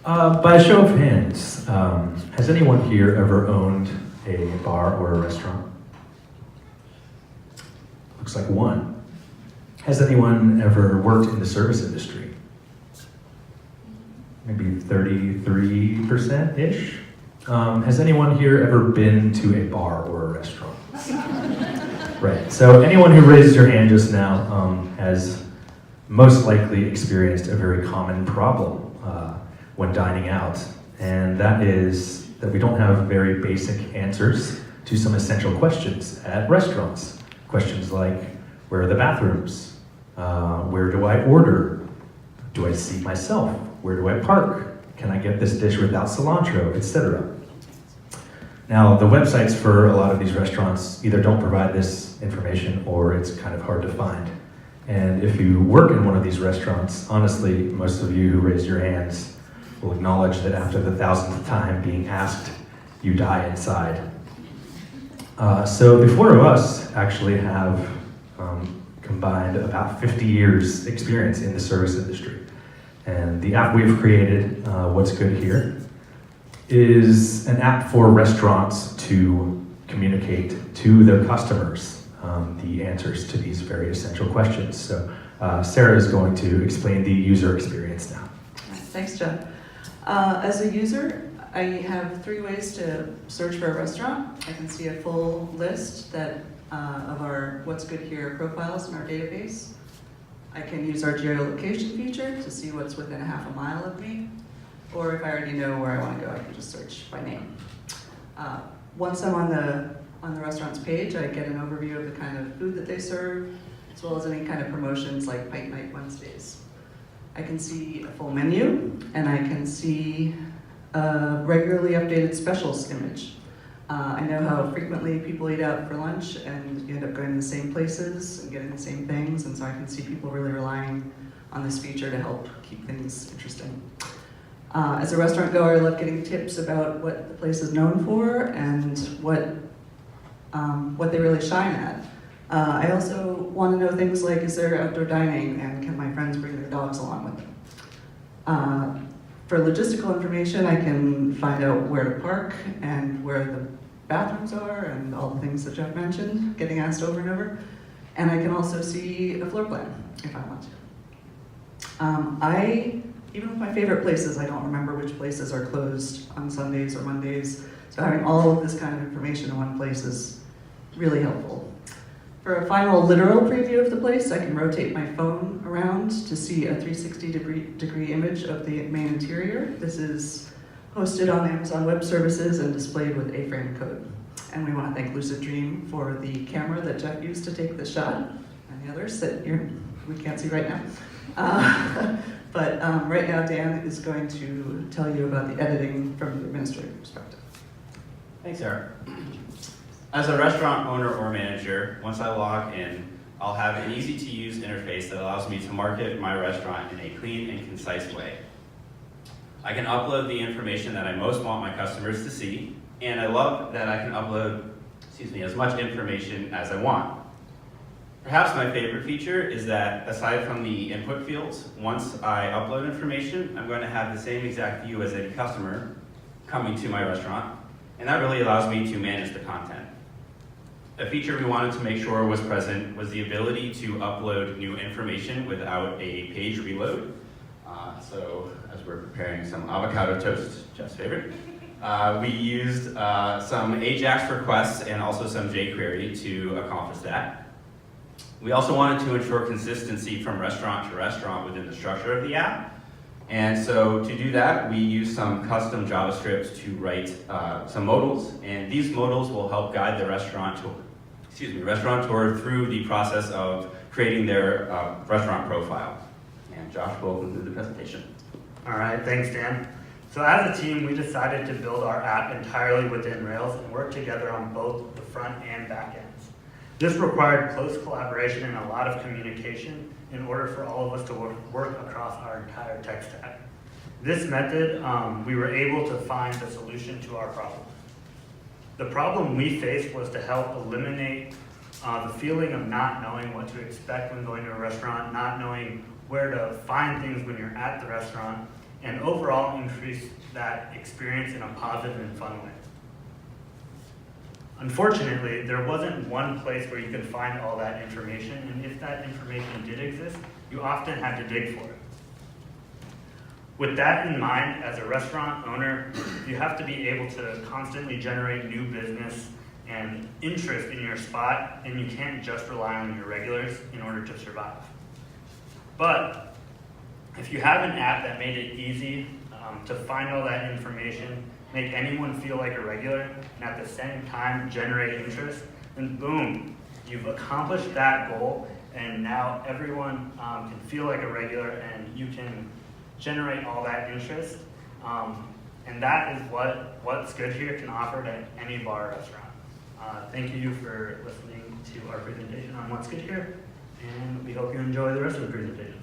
By a show of hands, has anyone here ever owned a bar or a restaurant? Looks like one. Has anyone ever worked in the service industry? Maybe 33%-ish? Has anyone here ever been to a bar or a restaurant? Right, so anyone who raised your hand just now has most likely experienced a very common problem when dining out, and that is that we don't have very basic answers to some essential questions at restaurants. Questions like, where are the bathrooms? Where do I order? Do I seat myself? Where do I park? Can I get this dish without cilantro, etc.? Now, the websites for a lot of these restaurants either don't provide this information or it's kind of hard to find. And if you work in one of these restaurants, honestly, most of you who raised your hands will acknowledge that after the 1,000th time being asked, you die inside. So the four of us actually have combined about 50 years experience in the service industry. And the app we've created, What's Good Here, is an app for restaurants to communicate to their customers the answers to these very essential questions. So Sarah is going to explain the user experience now. Thanks, Geoff. As a user, I have 3 ways to search for a restaurant. I can see a full list of our What's Good Here profiles in our database. I can use our geolocation feature to see what's within a half a mile of me. Or if I already know where I want to go, I can just search by name. Once I'm on the restaurant's page, I get an overview of the kind of food that they serve, as well as any kind of promotions like Pint Night Wednesdays. I can see a full menu, and I can see a regularly updated specials image. I know how frequently people eat out for lunch, and you end up going to the same places and getting the same things, and so I can see people really relying on this feature to help keep things interesting. As a restaurant goer, I love getting tips about what the place is known for and what they really shine at. I also want to know things like, is there outdoor dining, and can my friends bring their dogs along with them? For logistical information, I can find out where to park and where the bathrooms are and all the things that Geoff mentioned, getting asked over and over. And I can also see a floor plan if I want to. Even with my favorite places, I don't remember which places are closed on Sundays or Mondays. So having all of this kind of information in one place is really helpful. For a final literal preview of the place, I can rotate my phone around to see a 360-degree image of the main interior. This is hosted on Amazon Web Services and displayed with A-frame code. And we want to thank Lucid Dream for the camera that Geoff used to take the shot, and the others that we can't see right now. But right now, Dan is going to tell you about the editing from the administrative perspective. Thanks, Sarah. As a restaurant owner or manager, once I log in, I'll have an easy-to-use interface that allows me to market my restaurant in a clean and concise way. I can upload the information that I most want my customers to see, and I love that I can upload, as much information as I want. Perhaps my favorite feature is that, aside from the input fields, once I upload information, I'm going to have the same exact view as any customer coming to my restaurant, and that really allows me to manage the content. A feature we wanted to make sure was present was the ability to upload new information without a page reload. So as we're preparing some avocado toast, Geoff's favorite, we used some AJAX requests and also some jQuery to accomplish that. We also wanted to ensure consistency from restaurant to restaurant within the structure of the app. And so to do that, we used some custom JavaScript to write some modals, and these modals will help guide the restaurateur through the process of creating their restaurant profile. And Josh will conclude the presentation. All right, thanks, Dan. So as a team, we decided to build our app entirely within Rails and work together on both the front and back ends. This required close collaboration and a lot of communication in order for all of us to work across our entire tech stack. This method, we were able to find the solution to our problem. The problem we faced was to help eliminate the feeling of not knowing what to expect when going to a restaurant, not knowing where to find things when you're at the restaurant, and overall increase that experience in a positive and fun way. Unfortunately, there wasn't one place where you could find all that information, and if that information did exist, you often had to dig for it. With that in mind, as a restaurant owner, you have to be able to constantly generate new business and interest in your spot, and you can't just rely on your regulars in order to survive. But if you have an app that made it easy to find all that information, make anyone feel like a regular, and at the same time generate interest, then boom, you've accomplished that goal, and now everyone can feel like a regular, and you can generate all that interest. And that is what What's Good Here can offer to any bar or restaurant. Thank you for listening to our presentation on What's Good Here, and we hope you enjoy the rest of the presentations.